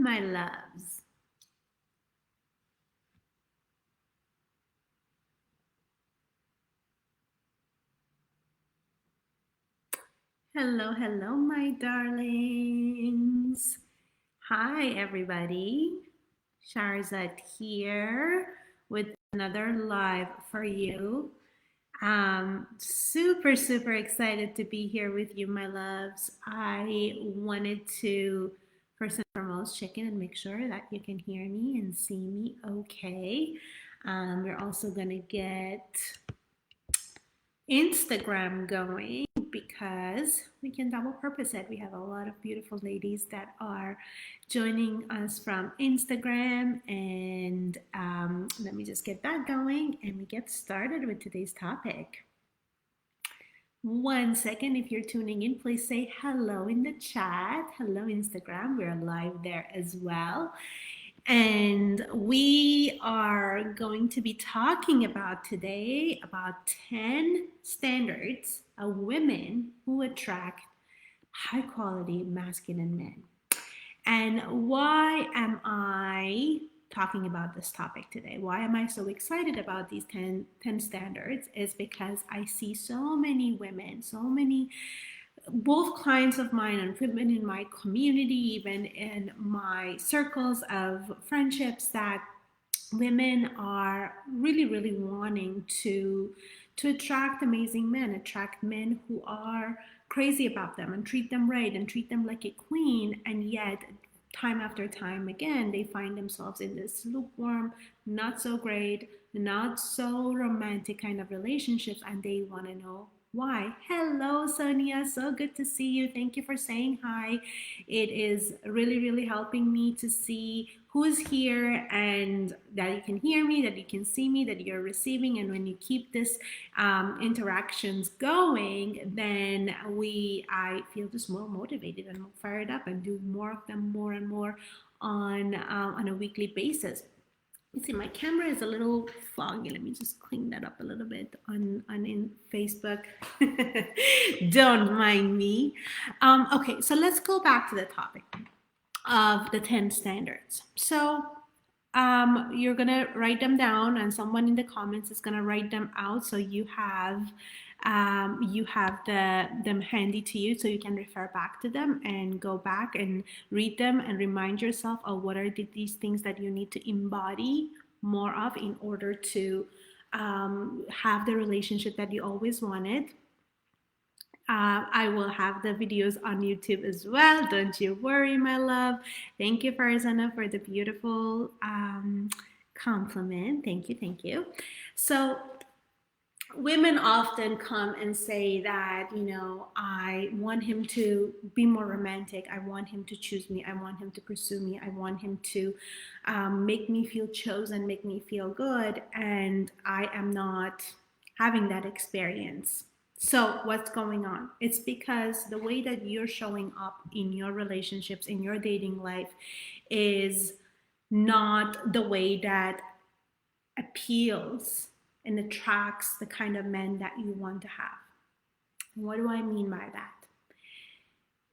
my loves? Hello, hello, my darlings. Hi, everybody. Sharzad here with another live for you. Super, super excited to be here with you, my loves. I wanted to first and foremost check in and make sure that you can hear me and see me okay. We're also going to get Instagram going because we can double purpose it. We have a lot of beautiful ladies that are joining us from Instagram. And let me just get that going and we get started with today's topic. 1 second, if you're tuning in, please say hello in the chat. Hello, Instagram. We're live there as well. And we are going to be talking about today about 10 standards of women who attract high quality masculine men. And why am I talking about this topic today? Why am I so excited about these 10 standards? Is because I see so many women, so many both clients of mine and women in my community, even in my circles of friendships, that women are really, really wanting to attract amazing men, attract men who are crazy about them and treat them right and treat them like a queen. And yet, time after time again, they find themselves in this lukewarm, not so great, not so romantic kind of relationships, and they want to know why. Hello, Sonia. So good to see you. Thank you for saying hi. It is really, really helping me to see who's here and that you can hear me, that you can see me, that you're receiving. And when you keep this interactions going, then I feel just more motivated and more fired up and do more of them more and more on a weekly basis. You see, my camera is a little foggy. Let me just clean that up a little bit on in Facebook. Don't mind me. Okay, so let's go back to the topic of the 10 standards. So you're gonna write them down, and someone in the comments is gonna write them out, so you have them handy to you, so you can refer back to them and go back and read them and remind yourself of what are these things that you need to embody more of in order to have the relationship that you always wanted. I will have the videos on YouTube as well. Don't you worry, my love. Thank you, Farzana, for the beautiful compliment. Thank you, thank you. So women often come and say that, I want him to be more romantic. I want him to choose me. I want him to pursue me. I want him to make me feel chosen, make me feel good. And I am not having that experience. So what's going on? It's because the way that you're showing up in your relationships, in your dating life, is not the way that appeals and attracts the kind of men that you want to have. What do I mean by that?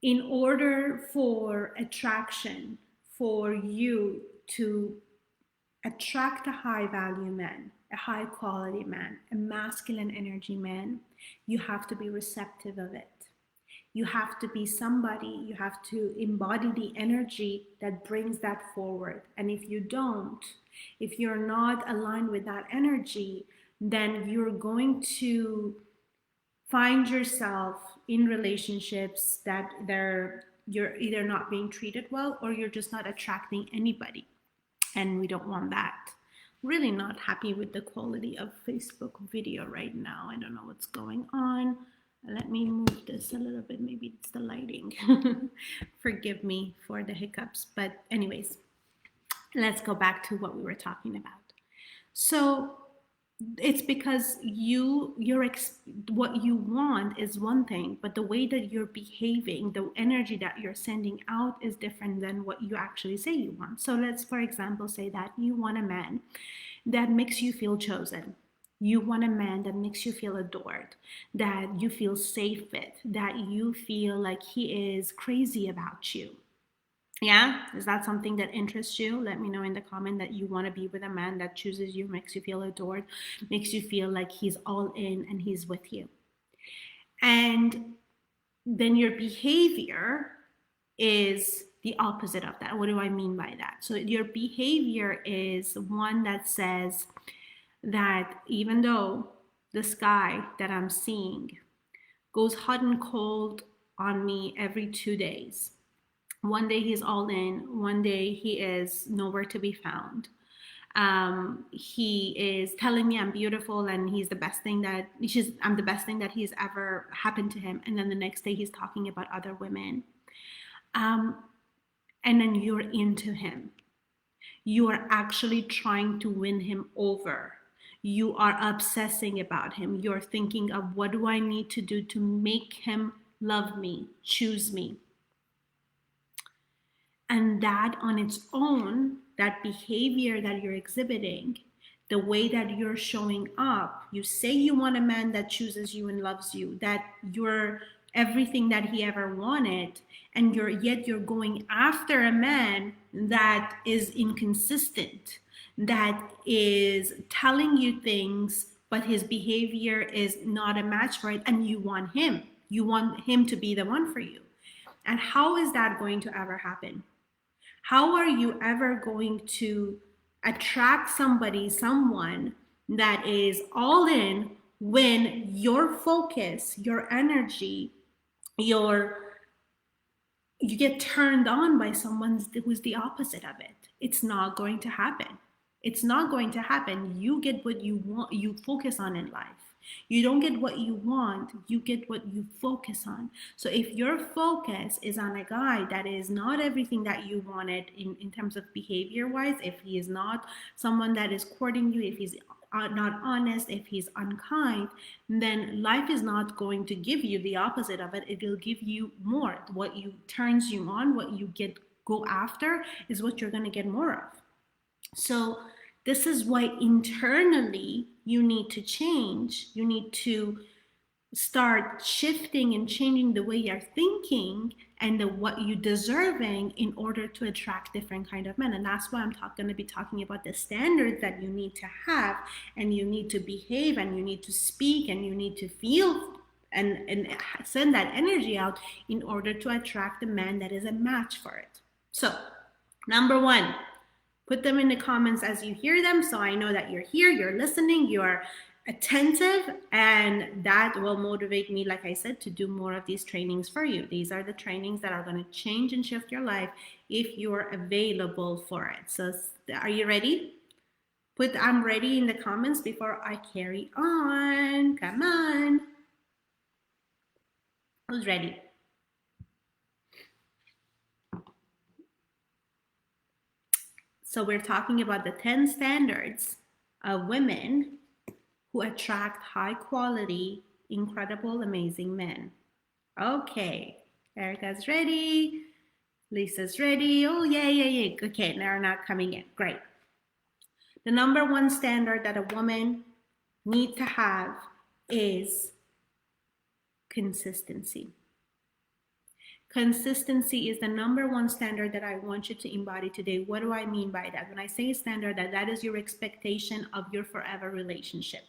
In order for attraction, for you to attract a high value man, a high quality man, a masculine energy man, you have to be receptive of it. You have to be somebody, you have to embody the energy that brings that forward. And if you don't, if you're not aligned with that energy, then you're going to find yourself in relationships that you're either not being treated well or you're just not attracting anybody. And we don't want that. Really not happy with the quality of Facebook video right now. I don't know what's going on. Let me move this a little bit. Maybe it's the lighting. Forgive me for the hiccups. But anyways, let's go back to what we were talking about. So it's because what you want is one thing, but the way that you're behaving, the energy that you're sending out is different than what you actually say you want. So let's, for example, say that you want a man that makes you feel chosen. You want a man that makes you feel adored, that you feel safe with, that you feel like he is crazy about you. Yeah, is that something that interests you? Let me know in the comment that you want to be with a man that chooses you, makes you feel adored, makes you feel like he's all in and he's with you. And then your behavior is the opposite of that. What do I mean by that? So your behavior is one that says that even though the sky that I'm seeing goes hot and cold on me every 2 days, one day he's all in, one day he is nowhere to be found. He is telling me I'm beautiful and he's the best thing that I'm the best thing that he's ever happened to him. And then the next day he's talking about other women. Um, and then you're into him. You are actually trying to win him over. You are obsessing about him. You're thinking of what do I need to do to make him love me, choose me. And that on its own, that behavior that you're exhibiting, the way that you're showing up, you say you want a man that chooses you and loves you, that you're everything that he ever wanted, and yet you're going after a man that is inconsistent, that is telling you things, but his behavior is not a match for it, and you want him to be the one for you. And how is that going to ever happen? How are you ever going to attract someone that is all in, when your focus, your energy, your you get turned on by someone who's the opposite of it? It's not going to happen. It's not going to happen. You get what you want, you focus on in life. You don't get what you want, you get what you focus on. So if your focus is on a guy that is not everything that you wanted in terms of behavior wise, if he is not someone that is courting you, if he's not honest, if he's unkind, then life is not going to give you the opposite of it. It will give you more. What you turns you on, what you go after is what you're going to get more of. So this is why internally you need to change. You need to start shifting and changing the way you're thinking and what you're deserving in order to attract different kind of men. And that's why I'm going to be talking about the standards that you need to have, and you need to behave, and you need to speak, and you need to feel and send that energy out in order to attract a man that is a match for it. So number one, put them in the comments as you hear them, so I know that you're here, you're listening, you're attentive, and that will motivate me, like I said, to do more of these trainings for you. These are the trainings that are going to change and shift your life if you're available for it. So are you ready? Put I'm ready in the comments before I carry on. Come on. Who's ready? So we're talking about the 10 standards of women who attract high quality, incredible, amazing men. Okay, Erica's ready. Lisa's ready. Oh, yeah. Okay, they're not coming in. Great. The number one standard that a woman needs to have is consistency. Consistency is the number one standard that I want you to embody today. What do I mean by that? When I say standard, that is your expectation of your forever relationship.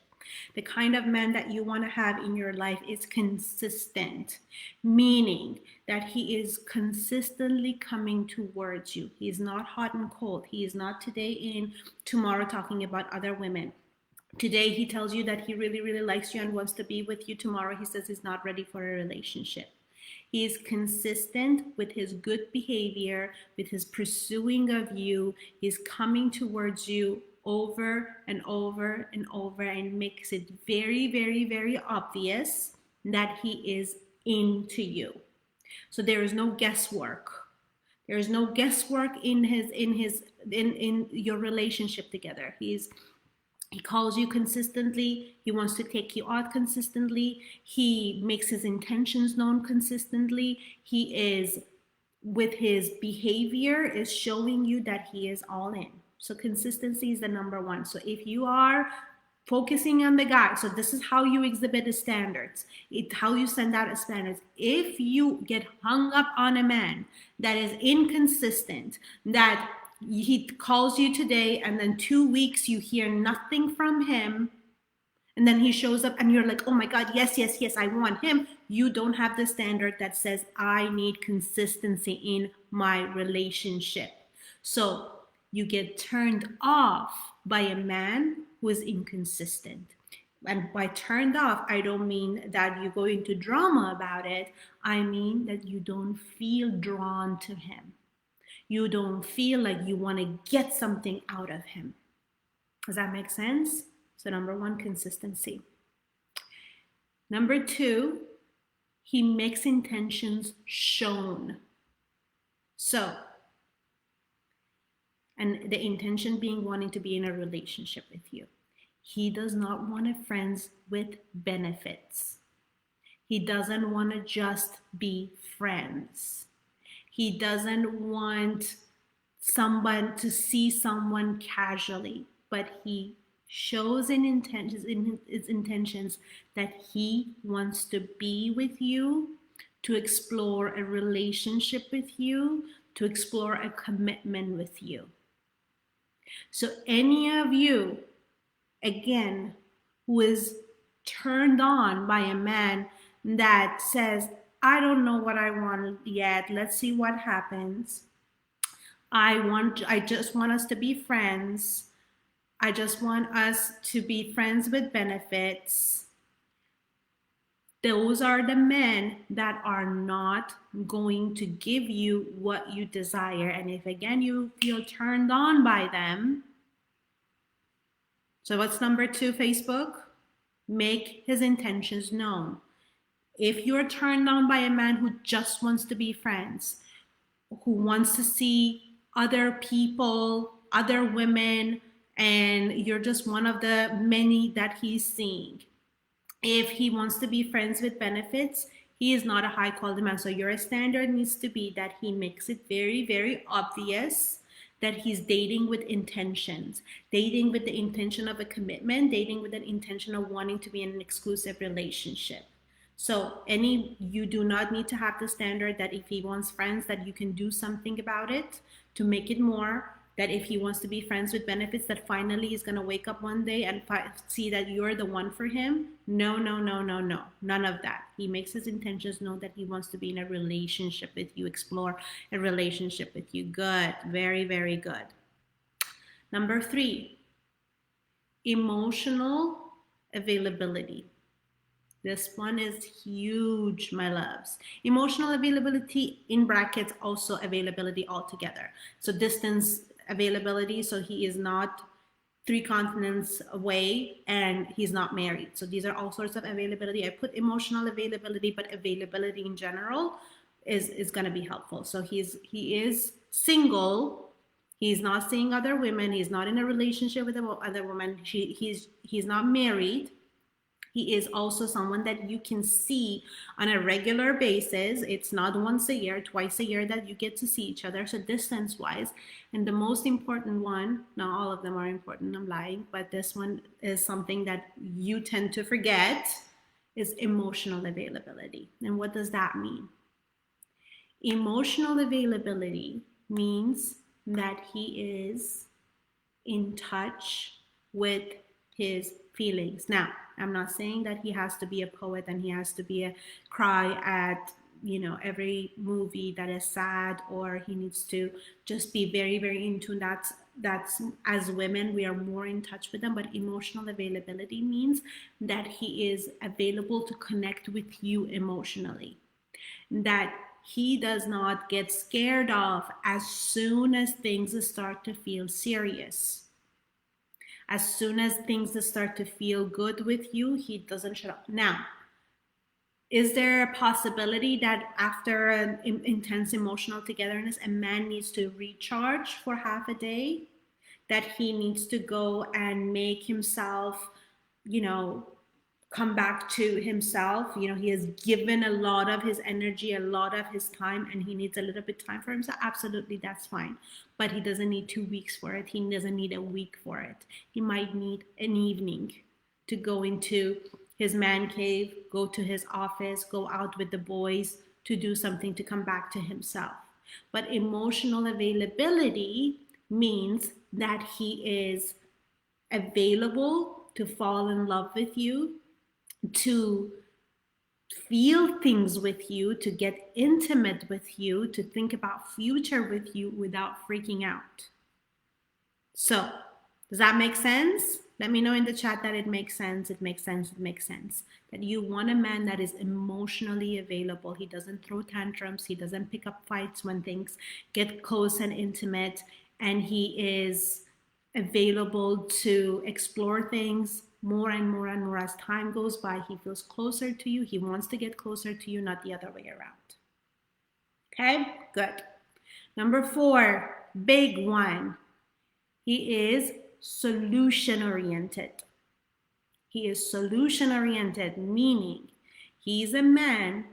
The kind of man that you want to have in your life is consistent, meaning that he is consistently coming towards you. He is not hot and cold. He is not today in, tomorrow talking about other women. Today he tells you that he really, really likes you and wants to be with you. Tomorrow he says he's not ready for a relationship. He is consistent with his good behavior, with his pursuing of you. He's coming towards you over and over and over, and makes it very, very, very obvious that he is into you. So there is no guesswork. There is no guesswork in your relationship together. He calls you consistently. He wants to take you out consistently. He makes his intentions known consistently. He is, with his behavior, is showing you that he is all in. So consistency is the number one. So if you are focusing on the guy. So this is how you exhibit the standards. It's how you send out the standards. If you get hung up on a man that is inconsistent, that he calls you today and then 2 weeks you hear nothing from him, and then he shows up and you're like, oh my God, yes, yes, yes, I want him. You don't have the standard that says I need consistency in my relationship. So you get turned off by a man who is inconsistent. And by turned off, I don't mean that you go into drama about it. I mean that you don't feel drawn to him. You don't feel like you want to get something out of him. Does that make sense? So number one, consistency. Number two, he makes intentions shown. So, and the intention being wanting to be in a relationship with you. He does not want a friends with benefits. He doesn't want to just be friends. He doesn't want someone to see someone casually, but he shows in his intentions that he wants to be with you, to explore a relationship with you, to explore a commitment with you. So any of you, again, who is turned on by a man that says, I don't know what I want yet, let's see what happens. I just want us to be friends. I just want us to be friends with benefits. Those are the men that are not going to give you what you desire. And if again you feel turned on by them, so what's number two, Facebook? Make his intentions known. If you're turned on by a man who just wants to be friends, who wants to see other people, other women, and you're just one of the many that he's seeing. If he wants to be friends with benefits, he is not a high quality man. So your standard needs to be that he makes it very, very obvious that he's dating with intentions, dating with the intention of a commitment, dating with the intention of wanting to be in an exclusive relationship. So you do not need to have the standard that if he wants friends, that you can do something about it to make it more, that if he wants to be friends with benefits, that finally he's going to wake up one day and see that you're the one for him. No, no, no, no, no. None of that. He makes his intentions known that he wants to be in a relationship with you, explore a relationship with you. Good. Very, very good. Number three, emotional availability. This one is huge, my loves. Emotional availability in brackets, also availability altogether. So distance availability, so he is not 3 continents away and he's not married. So these are all sorts of availability. I put emotional availability, but availability in general is going to be helpful. So he is single. He's not seeing other women. He's not in a relationship with other women. He's not married. He is also someone that you can see on a regular basis. It's not once a year, twice a year that you get to see each other. So distance wise, and the most important one, not all of them are important, I'm lying, but this one is something that you tend to forget, is emotional availability. And what does that mean? Emotional availability means that he is in touch with his feelings. Now, I'm not saying that he has to be a poet and he has to be a cry at every movie that is sad, or he needs to just be very, very in tune. That's as women, we are more in touch with them. But emotional availability means that he is available to connect with you emotionally, that he does not get scared off as soon as things start to feel serious. As soon as things start to feel good with you, he doesn't shut up. Now, is there a possibility that after an intense emotional togetherness, a man needs to recharge for half a day? That he needs to go and make himself, come back to himself? He has given a lot of his energy, a lot of his time, and he needs a little bit of time for himself. Absolutely, that's fine. But he doesn't need 2 weeks for it. He doesn't need a week for it. He might need an evening. to go into his man cave, go to his office, go out with the boys, to do something, to come back to himself. But emotional availability means that he is available to fall in love with you, to feel things with you, to get intimate with you, to think about future with you without freaking out. So, does that make sense? Let me know in the chat that it makes sense, it makes sense, it makes sense. That you want a man that is emotionally available. He doesn't throw tantrums, he doesn't pick up fights when things get close and intimate, and he is available to explore things more and more and more as time goes by. He feels closer to you, he wants to get closer to you, not the other way around. Okay, good. Number 4, big one. He is solution oriented. He is solution oriented, meaning he's a man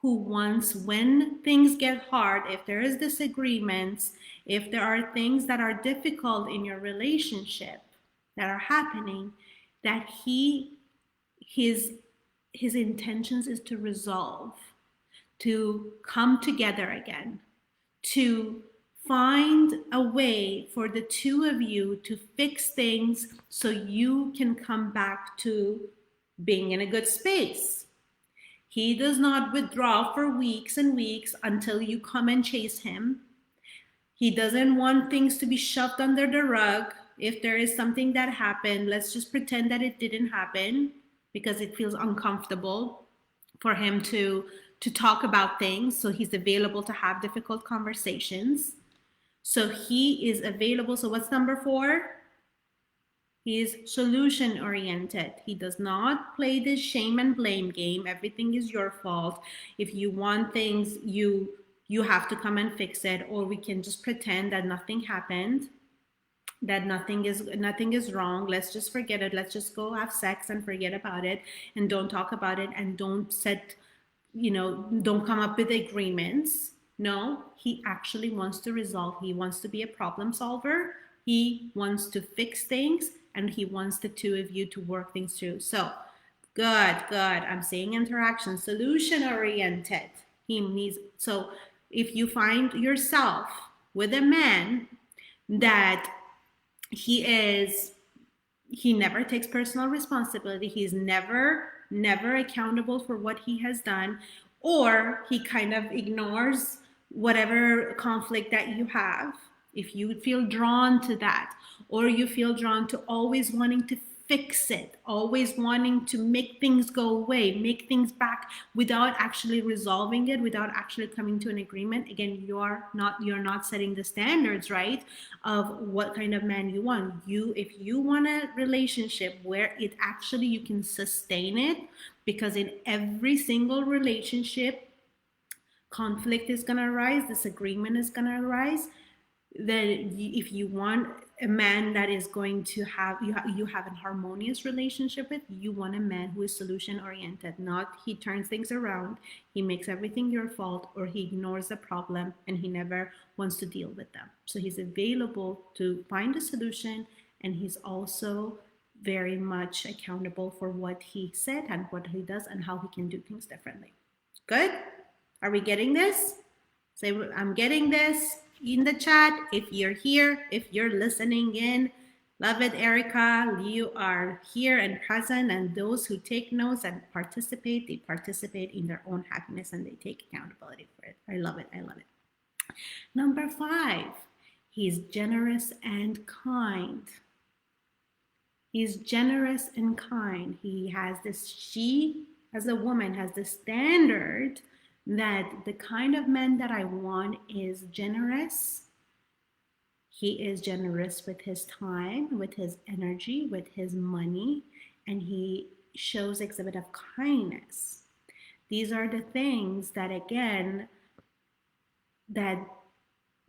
who wants, when things get hard, if there is disagreements, if there are things that are difficult in your relationship that are happening, that his intentions is to resolve, to come together again, to find a way for the two of you to fix things so you can come back to being in a good space. He does not withdraw for weeks and weeks until you come and chase him. He doesn't want things to be shoved under the rug. If there is something that happened, let's just pretend that it didn't happen, because it feels uncomfortable for him to talk about things. So he's available to have difficult conversations. So he is available. So what's number 4? He is solution oriented. He does not play this shame and blame game. Everything is your fault. If you want things, you have to come and fix it, or we can just pretend that nothing happened, that nothing is wrong. Let's just forget it. Let's just go have sex and forget about it, and don't talk about it, and don't don't come up with agreements. No, he actually wants to resolve. He wants to be a problem solver. He wants to fix things, and he wants the two of you to work things through. So good. I'm saying interaction, solution oriented. So if you find yourself with a man that he never takes personal responsibility, he's never accountable for what he has done, or he kind of ignores whatever conflict that you have, if you feel drawn to that, or you feel drawn to always wanting to fix it, always wanting to make things go away, make things back without actually resolving it, without actually coming to an agreement, again, you're not setting the standards, right, of what kind of man you want. If you want a relationship where it actually you can sustain it, because in every single relationship, conflict is going to arise, disagreement is going to arise, then if you want a man that is going to have you have a harmonious relationship with, you want a man who is solution oriented, not he turns things around, he makes everything your fault, or he ignores the problem and he never wants to deal with them. So he's available to find a solution, and he's also very much accountable for what he said and what he does and how he can do things differently. Good? Are we getting this? Say, I'm getting this in the chat. If you're here, if you're listening in, love it, Erica. You are here and present, and those who take notes and participate, they participate in their own happiness and they take accountability for it. I love it. Number 5, he's generous and kind. He's generous and kind. She, as a woman, has the standard that the kind of man that I want is generous. He is generous with his time, with his energy, with his money, and he shows exhibit of kindness. These are the things that, again, that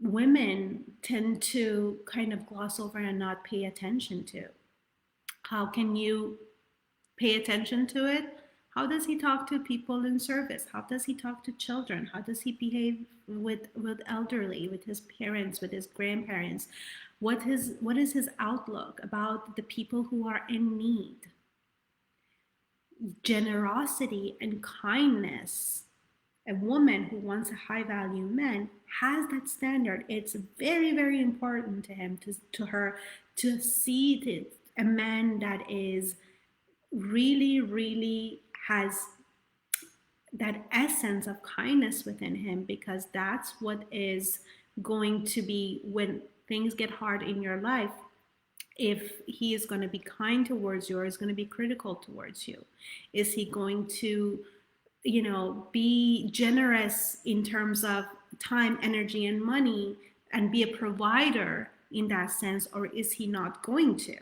women tend to kind of gloss over and not pay attention to. How can you pay attention to it? How does he talk to people in service? How does he talk to children? How does he behave with elderly, with his parents, with his grandparents? What is his outlook about the people who are in need? Generosity and kindness. A woman who wants a high value man has that standard. It's very, very important to him, to her, to see a man that is really, really has that essence of kindness within him, because that's what is going to be when things get hard in your life. If he is going to be kind towards you or is going to be critical towards you, is he going to be generous in terms of time, energy, and money and be a provider in that sense, or is he not going to?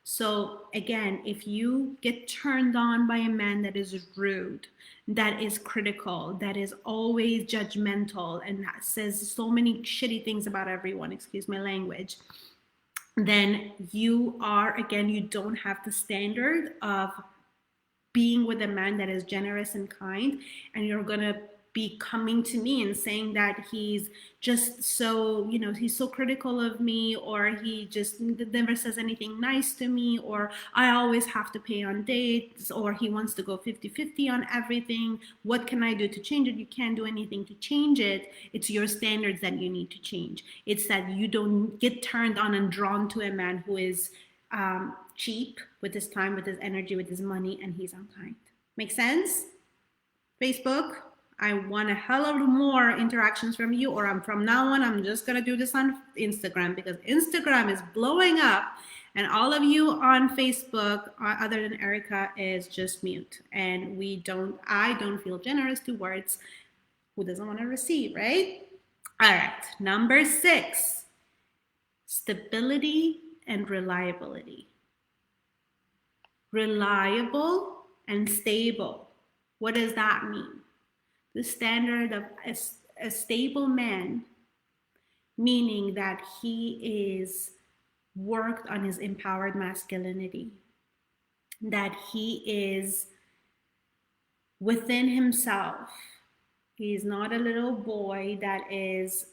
So again, if you get turned on by a man that is rude, that is critical, that is always judgmental, and that says so many shitty things about everyone, excuse my language, then you don't have the standard of being with a man that is generous and kind, and you're going to be coming to me and saying that he's just so, he's so critical of me, or he just never says anything nice to me, or I always have to pay on dates, or he wants to go 50-50 on everything. What can I do to change it? You can't do anything to change it. It's your standards that you need to change. It's that you don't get turned on and drawn to a man who is cheap with his time, with his energy, with his money, and he's unkind. Make sense? Facebook, I want a hell of more interactions from you, or from now on, I'm just going to do this on Instagram, because Instagram is blowing up, and all of you on Facebook, other than Erica, is just mute. And I don't feel generous towards who doesn't want to receive, right? All right, number 6, stability and reliability. Reliable and stable. What does that mean? The standard of a stable man, meaning that he is worked on his empowered masculinity, that he is within himself. He's not a little boy that is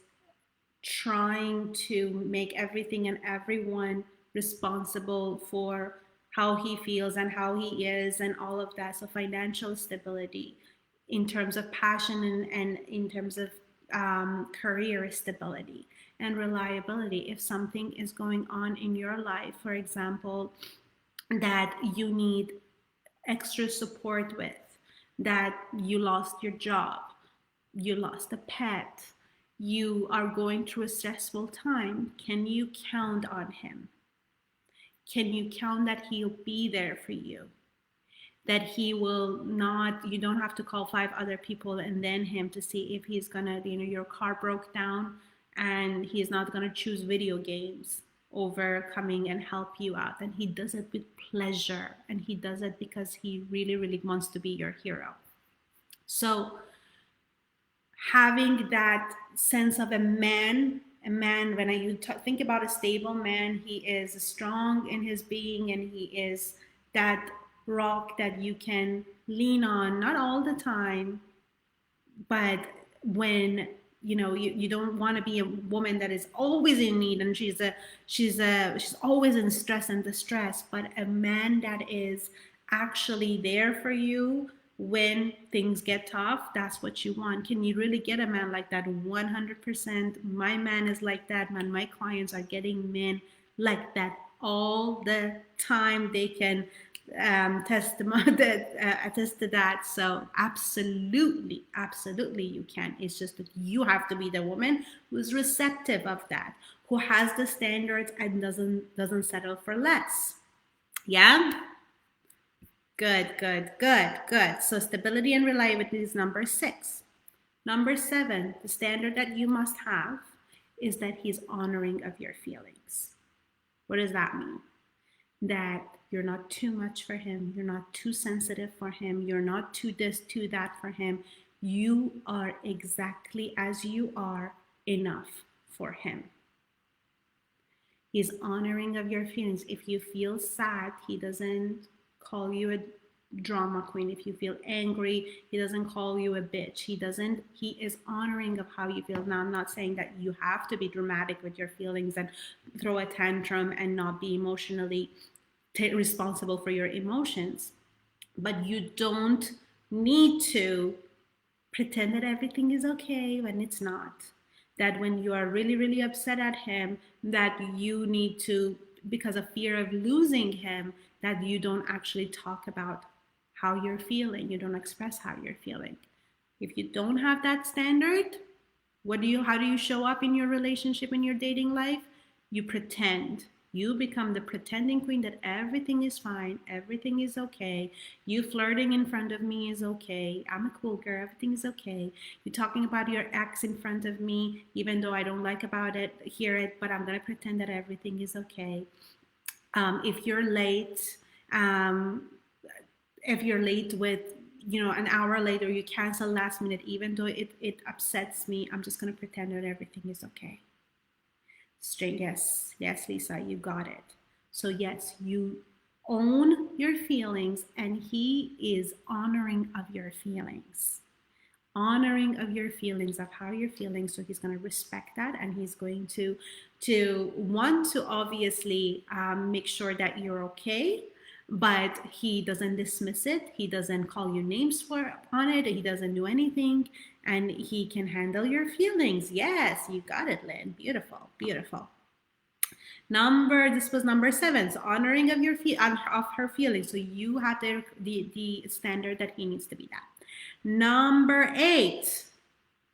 trying to make everything and everyone responsible for how he feels and how he is and all of that. So financial stability in terms of passion and in terms of career stability and reliability. If something is going on in your life, for example, that you need extra support with, that you lost your job, you lost a pet, you are going through a stressful time, can you count on him? Can you count that he'll be there for you? That he will not, you don't have to call 5 other people and then him to see if he's gonna, your car broke down and he's not gonna choose video games over coming and help you out. And he does it with pleasure, and he does it because he really, really wants to be your hero. So having that sense of a man, when you think about a stable man, he is strong in his being, and he is that rock that you can lean on, not all the time, but when you don't want to be a woman that is always in need and she's always in stress and distress, but a man that is actually there for you when things get tough. That's what you want. Can you really get a man like that? 100%. My man is like that, man. My clients are getting men like that all the time. They can attest to that. So absolutely you can. It's just that you have to be the woman who's receptive of that, who has the standards and doesn't settle for less. Yeah. Good. So stability and reliability is number 6. Number 7, the standard that you must have is that he's honoring of your feelings. What does that mean? That you're not too much for him. You're not too sensitive for him. You're not too this, too that for him. You are exactly as you are, enough for him. He's honoring of your feelings. If you feel sad, he doesn't call you drama queen. If you feel angry, he doesn't call you a bitch. He is honoring of how you feel. Now, I'm not saying that you have to be dramatic with your feelings and throw a tantrum and not be emotionally responsible for your emotions, but you don't need to pretend that everything is okay when it's not. That when you are really, really upset at him, that you need to, because of fear of losing him, that you don't actually talk about how you're feeling. You don't express how you're feeling. If you don't have that standard, how do you show up in your relationship, in your dating life? You pretend. You become the pretending queen that everything is fine, everything is okay. You flirting in front of me is okay. I'm a cool girl, everything is okay. You talking about your ex in front of me, even though I don't like about it, hear it, but I'm gonna pretend that everything is okay. If you're late, um, if you're late with an hour later, you cancel last minute, even though it upsets me, I'm just going to pretend that everything is okay. Straight, yes, Lisa, you got it. So yes, you own your feelings, and he is honoring of your feelings, of how you're feeling. So he's going to respect that, and he's going to want to obviously make sure that you're okay, but he doesn't dismiss it. He doesn't call you names on it. He doesn't do anything, and he can handle your feelings. Yes, you got it, Lynn. Beautiful, beautiful. This was number 7. So honoring of of her feelings. So you have the standard that he needs to be that. Number 8,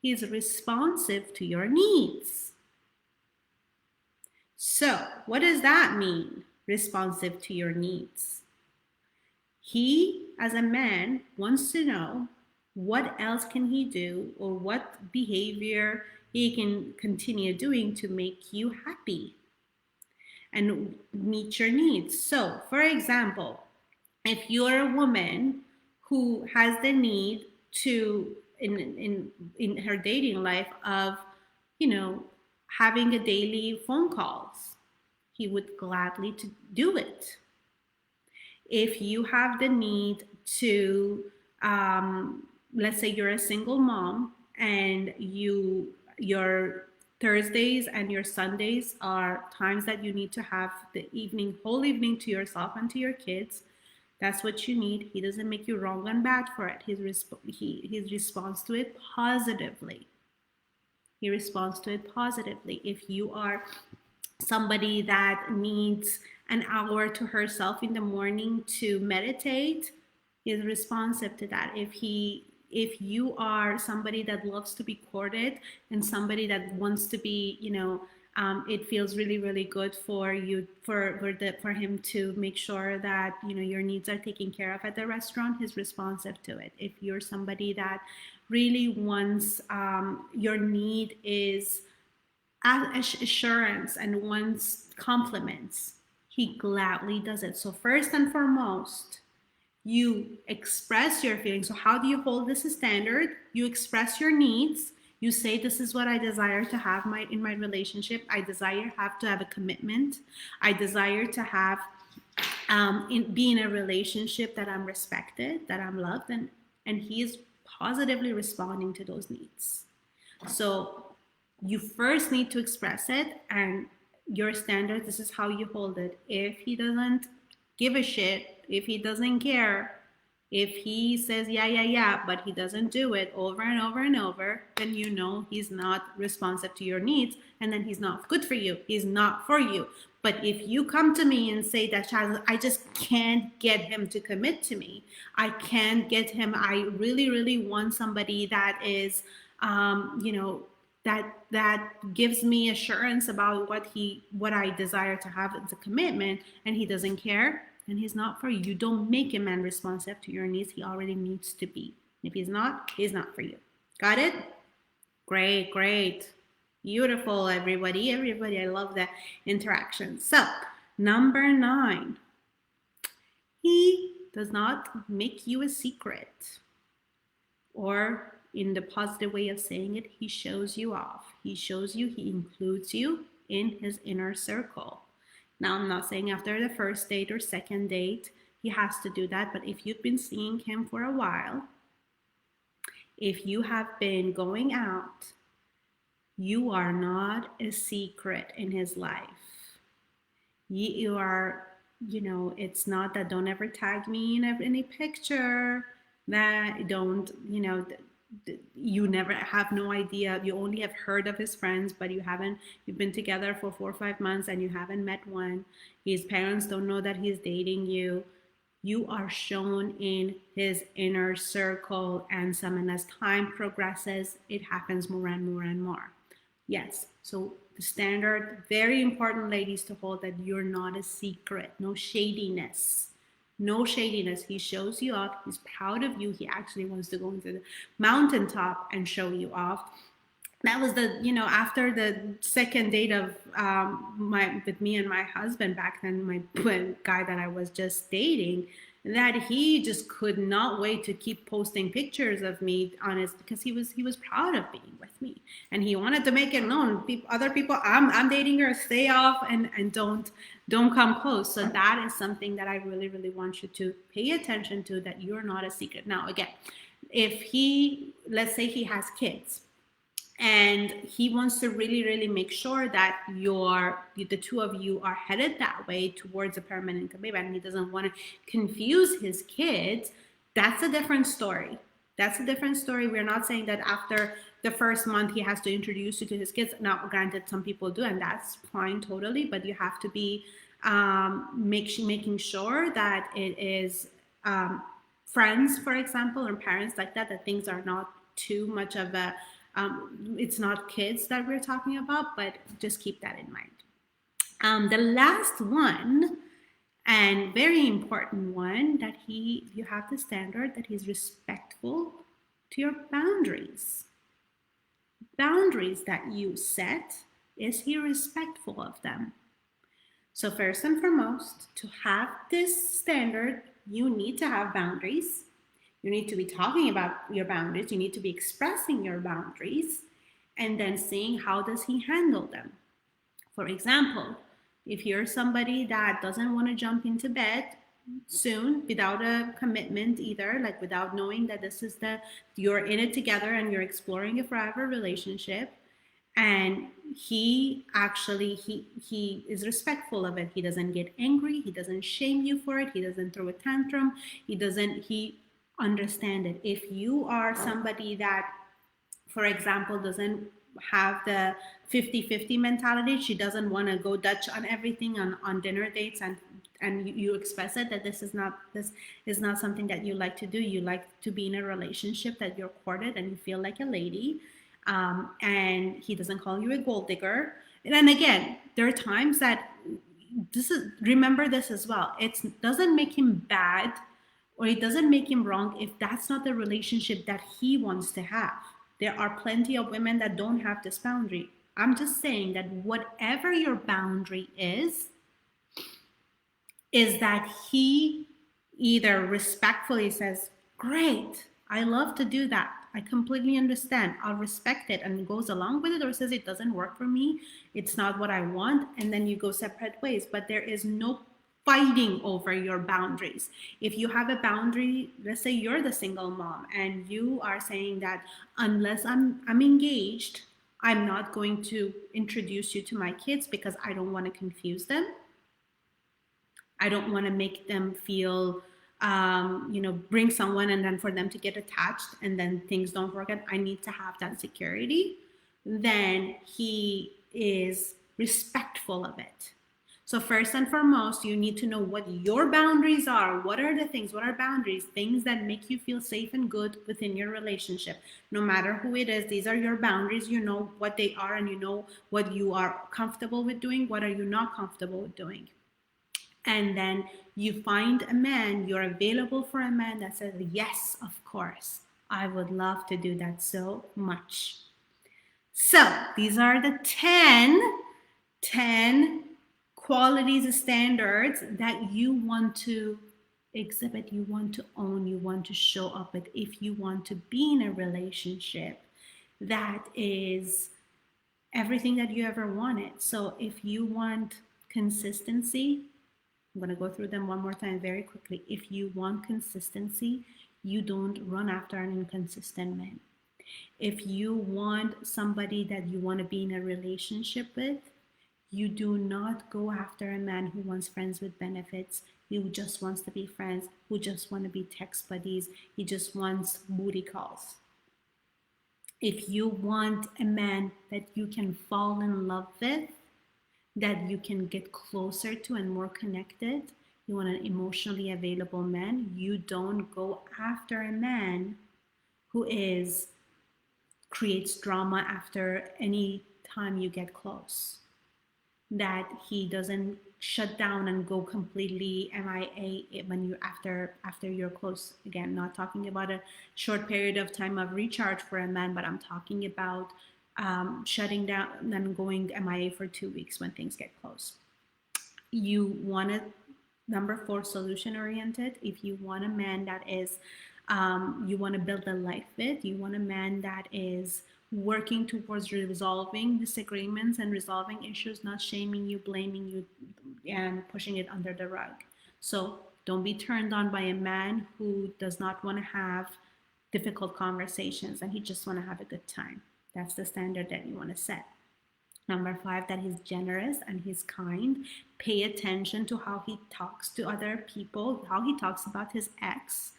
he's responsive to your needs. So what does that mean? Responsive to your needs. He, as a man, wants to know what else can he do, or what behavior he can continue doing to make you happy and meet your needs. So, for example, if you're a woman who has the need to, in her dating life, of having a daily phone calls, he would gladly to do it. If you have the need to, let's say you're a single mom, and your Thursdays and your Sundays are times that you need to have the whole evening to yourself and to your kids. That's what you need. He doesn't make you wrong and bad for it. He responds to it positively. He responds to it positively. If you are somebody that needs an hour to herself in the morning to meditate, is responsive to that. If you are somebody that loves to be courted, and somebody that wants to be, it feels really, really good for you, for him to make sure that your needs are taken care of at the restaurant, he's responsive to it. If you're somebody that really wants, your need is assurance and wants compliments, he gladly does it. So first and foremost, you express your feelings. So how do you hold this a standard? You express your needs. You say, this is what I desire to have in my relationship. I desire to have a commitment. I desire to have be in a relationship that I'm respected, that I'm loved, and he is positively responding to those needs. So you first need to express it, and your standard, this is how you hold it. If he doesn't give a shit, if he doesn't care, if he says yeah, but he doesn't do it over and over and over, then he's not responsive to your needs, and then he's not good for you. He's not for you. But if you come to me and say that, I just can't get him to commit to me. I can't get him. I really, really want somebody that is, that gives me assurance about what I desire to have as a commitment, and he doesn't care, and he's not for you. You don't make a man responsive to your needs. He already needs to be. If he's not for you. Got it? Great. Beautiful, everybody. I love that interaction. So, number 9. He does not make you a secret. Or, in the positive way of saying it, he shows you off. He includes you in his inner circle. Now, I'm not saying after the first date or second date, he has to do that. But if you've been seeing him for a while, if you have been going out, you are not a secret in his life. You are, it's not that don't ever tag me in any picture, that don't, you never have no idea. You only have heard of his friends, but you've been together for 4 or 5 months and you haven't met one. His parents don't know that he's dating you. You are shown in his inner circle, and as time progresses, it happens more and more and more. Yes, so the standard, very important, ladies, to hold that you're not a secret. No shadiness. No shadiness. He shows you off. He's proud of you. He actually wants to go into the mountaintop and show you off. That was after the second date of with me and my husband back then, my guy that I was just dating, that he just could not wait to keep posting pictures of me on his, because he was proud of being with me, and he wanted to make it known, other people, I'm dating her, stay off, and don't come close. So that is something that I really, really want you to pay attention to, that you're not a secret. Now again, if let's say he has kids, and he wants to really, really make sure that the two of you are headed that way towards a permanent commitment, and he doesn't want to confuse his kids, that's a different story. That's a different story. We're not saying that after the first month he has to introduce you to his kids. Now, granted, some people do, and that's fine, totally, but you have to be making sure that it is friends, for example, or parents like that things are not too much of a it's not kids that we're talking about, but just keep that in mind. The last one, and very important one, that you have the standard that he's respectful to your boundaries. Boundaries that you set, is he respectful of them? So first and foremost, to have this standard, you need to have boundaries. You need to be talking about your boundaries. You need to be expressing your boundaries, and then seeing how does he handle them. For example, if you're somebody that doesn't want to jump into bed soon without a commitment either, like without knowing that this is you're in it together and you're exploring a forever relationship, and he is respectful of it. He doesn't get angry. He doesn't shame you for it. He doesn't throw a tantrum. He understand it. If you are somebody that, for example, doesn't have the 50-50 mentality, she doesn't want to go Dutch on everything on dinner dates, and you express it that this is not something that you like to do. You like to be in a relationship that you're courted and you feel like a lady, and he doesn't call you a gold digger. And again, there are times that remember this as well. It doesn't make him bad, or it doesn't make him wrong if that's not the relationship that he wants to have. There are plenty of women that don't have this boundary. I'm just saying that whatever your boundary is that he either respectfully says, great, I love to do that, I completely understand, I'll respect it, and goes along with it, or says it doesn't work for me, it's not what I want, and then you go separate ways. But there is no fighting over your boundaries. If you have a boundary, let's say you're the single mom and you are saying that unless I'm engaged, I'm not going to introduce you to my kids because I don't want to confuse them. I don't want to make them feel bring someone and then for them to get attached and then things don't work out. I need to have that security. Then he is respectful of it. So first and foremost, you need to know what your boundaries are. What are boundaries? Things that make you feel safe and good within your relationship. No matter who it is, these are your boundaries. You know what they are, and you know what you are comfortable with doing. What are you not comfortable with doing? And then you find a man, you're available for a man that says, yes, of course, I would love to do that so much. So these are the 10 qualities, standards that you want to exhibit, you want to own, you want to show up with if you want to be in a relationship that is everything that you ever wanted. So if you want consistency, I'm going to go through them one more time very quickly. If you want consistency, you don't run after an inconsistent man. If you want somebody that you want to be in a relationship with, you do not go after a man who wants friends with benefits, who just wants to be friends, who just want to be text buddies, he just wants booty calls. If you want a man that you can fall in love with, that you can get closer to and more connected, you want an emotionally available man, you don't go after a man who creates drama after any time you get close, that he doesn't shut down and go completely MIA when you after you're close. Again, not talking about a short period of time of recharge for a man, but I'm talking about shutting down and going MIA for 2 weeks when things get close. You want a number 4, solution oriented. If you want a man that is you want to build a life with, you want a man that is working towards resolving disagreements and resolving issues, not shaming you, blaming you, and pushing it under the rug. So don't be turned on by a man who does not want to have difficult conversations and he just want to have a good time. That's the standard that you want to set. Number 5, that he's generous and he's kind. Pay attention to how he talks to other people, how he talks about his ex.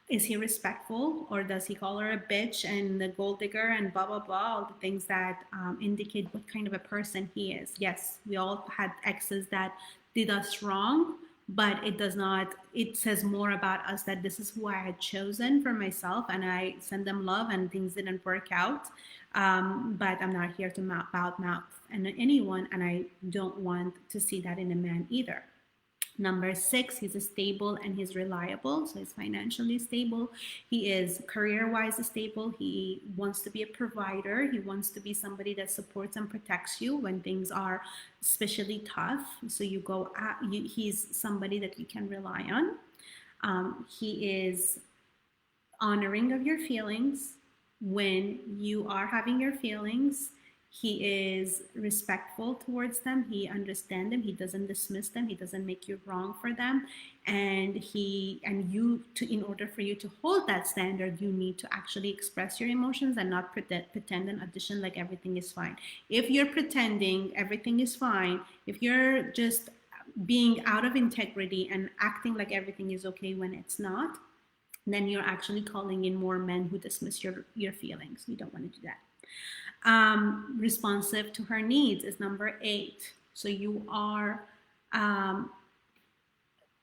Is he respectful, or does he call her a bitch and the gold digger and blah, blah, blah, all the things that indicate what kind of a person he is. Yes, we all had exes that did us wrong, but it says more about us that this is who I had chosen for myself and I send them love and things didn't work out. But I'm not here to mouth and anyone, and I don't want to see that in a man either. Number 6, he's stable and he's reliable. So he's financially stable. He is career-wise stable. He wants to be a provider. He wants to be somebody that supports and protects you when things are especially tough. So he's somebody that you can rely on. He is honoring of your feelings. When you are having your feelings, he is respectful towards them. He understands them. He doesn't dismiss them. He doesn't make you wrong for them. And in order for you to hold that standard, you need to actually express your emotions and not pretend and audition like everything is fine. If you're pretending everything is fine, if you're just being out of integrity and acting like everything is okay when it's not, then you're actually calling in more men who dismiss your feelings. You don't want to do that. Responsive to her needs is number 8. So you are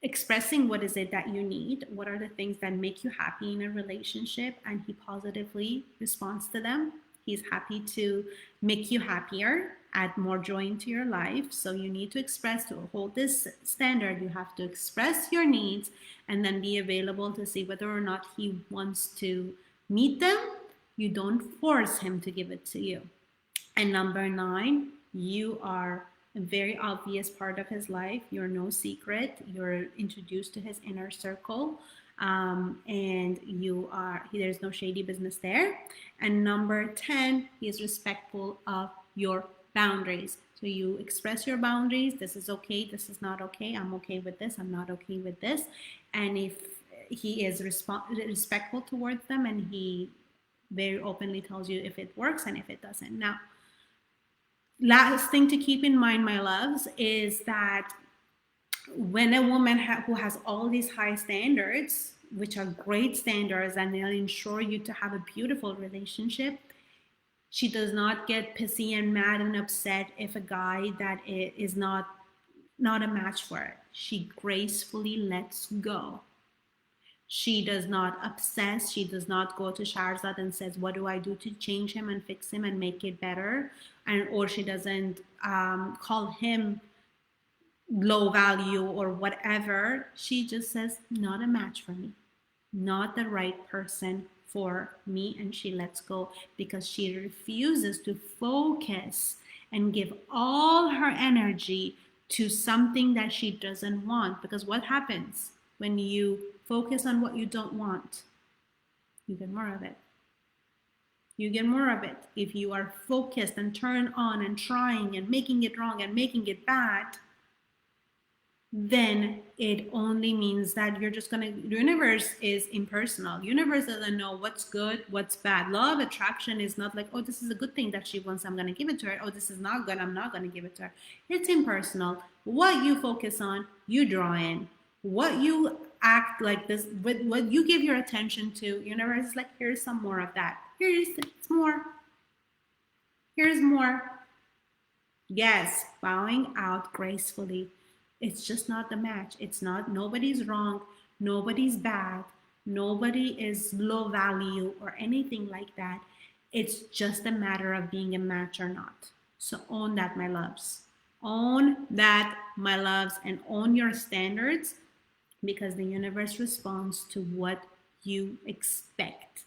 expressing what is it that you need, what are the things that make you happy in a relationship, and he positively responds to them. He's happy to make you happier, add more joy into your life. So you need to hold this standard, you have to express your needs and then be available to see whether or not he wants to meet them. You don't force him to give it to you. And number 9, you are a very obvious part of his life. You're no secret. You're introduced to his inner circle. And there's no shady business there. And number 10, he is respectful of your boundaries. So you express your boundaries. This is okay. This is not okay. I'm okay with this. I'm not okay with this. And if he is respectful towards them, and he very openly tells you if it works and if it doesn't. Now, last thing to keep in mind, my loves, is that when a woman who has all these high standards, which are great standards, and they'll ensure you to have a beautiful relationship, she does not get pissy and mad and upset if a guy that is not a match for it. She gracefully lets go. She does not obsess. She does not go to Shahrazad and says, what do I do to change him and fix him and make it better? Or she doesn't call him low value or whatever. She just says, not a match for me, not the right person for me. And she lets go because she refuses to focus and give all her energy to something that she doesn't want. Because what happens when you focus on what you don't want? You get more of it. You get more of it. If you are focused and turned on and trying and making it wrong and making it bad, then it only means that you're just gonna, the universe is impersonal. Universe doesn't know what's good, what's bad. Law of attraction is not like, oh, this is a good thing that she wants, I'm gonna give it to her. Oh, this is not good, I'm not gonna give it to her. It's impersonal. What you focus on, you draw in. What you act like this, what you give your attention to, universe is like, here's some more of that. Here's more. Here's more. Yes, bowing out gracefully. It's just not the match. It's not, nobody's wrong, nobody's bad, nobody is low value or anything like that. It's just a matter of being a match or not. So own that, my loves. Own that, my loves, and own your standards, because the universe responds to what you expect.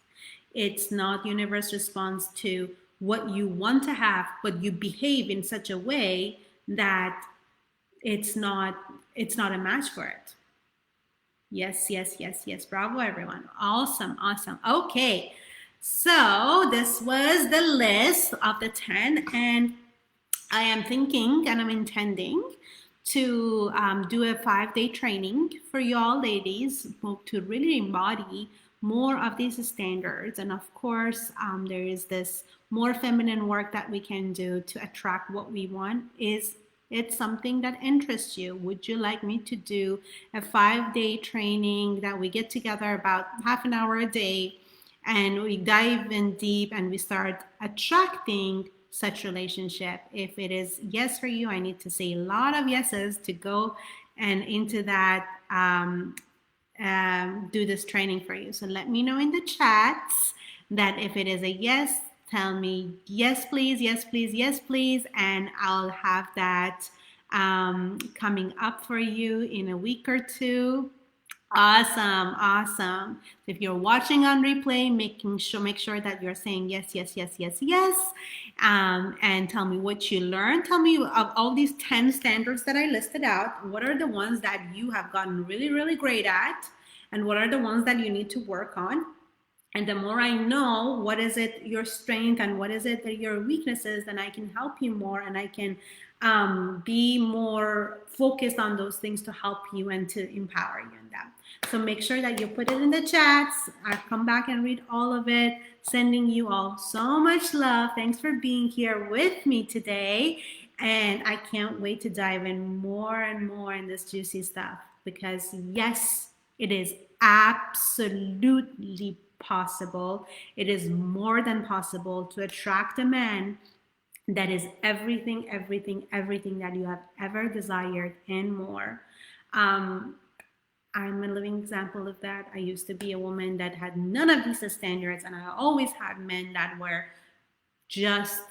It's not universe responds to what you want to have, but you behave in such a way that it's not a match for it. Yes, yes, yes, yes. Bravo, everyone. Awesome, awesome. Okay, so this was the list of the 10, and I am thinking and I'm intending to do a 5-day training for y'all ladies to really embody more of these standards. And of course, there is this more feminine work that we can do to attract what we want. Is it something that interests you? Would you like me to do a 5-day training that we get together about half an hour a day and we dive in deep and we start attracting such relationship? If it is yes for you, I need to say a lot of yeses to go and into that, do this training for you. So let me know in the chats that if it is a yes, tell me yes please, yes please, yes please, and I'll have that coming up for you in a week or two. Awesome, awesome. If you're watching on replay, make sure that you're saying yes, yes, yes, yes, yes, and tell me what you learned. Tell me of all these 10 standards that I listed out, what are the ones that you have gotten really, really great at, and what are the ones that you need to work on. And the more I know what is it your strength and what is it that your weaknesses, then I can help you more, and I can be more focused on those things to help you and to empower you in them. So make sure that you put it in the chats. I'll come back and read all of it. Sending you all so much love. Thanks for being here with me today. And I can't wait to dive in more and more in this juicy stuff, because yes, it is absolutely possible. It is more than possible to attract a man that is everything, everything, everything that you have ever desired and more. I'm a living example of that. I used to be a woman that had none of these standards, and I always had men that were just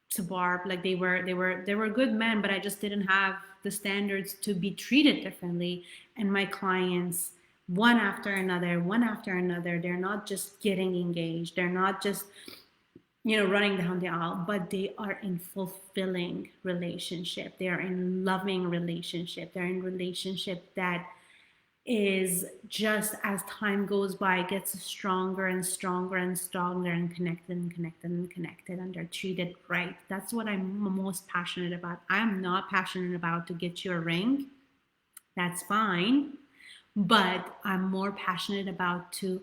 to barb, like they were good men, but I just didn't have the standards to be treated differently. And my clients, one after another, they're not just getting engaged, they're not just running down the aisle, but they are in fulfilling relationship, they are in loving relationship, they're in relationship that is, just as time goes by, gets stronger and stronger and stronger, and connected and connected and connected, and they're treated right. That's what I'm most passionate about. I'm not passionate about to get you a ring. That's fine. But I'm more passionate about to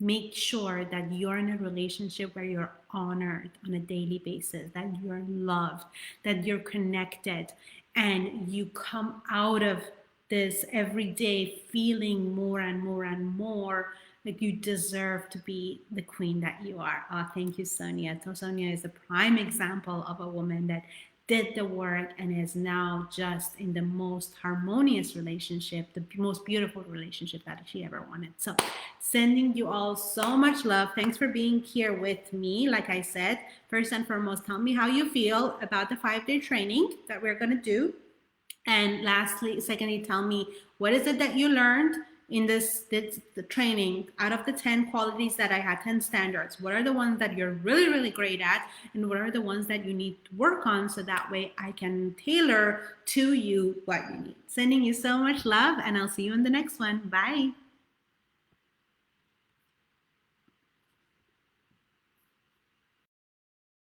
make sure that you're in a relationship where you're honored on a daily basis, that you're loved, that you're connected, and you come out of this every day feeling more and more and more like you deserve to be the queen that you are. Oh, thank you, Sonia. So Sonia is a prime example of a woman that did the work and is now just in the most harmonious relationship, the most beautiful relationship that she ever wanted. So sending you all so much love. Thanks for being here with me. Like I said, first and foremost, tell me how you feel about the 5-day training that we're going to do. And lastly, secondly, tell me what is it that you learned in the training. Out of the 10 qualities that I had, 10 standards, what are the ones that you're really, really great at, and what are the ones that you need to work on, so that way I can tailor to you what you need. Sending you so much love, and I'll see you in the next one. Bye.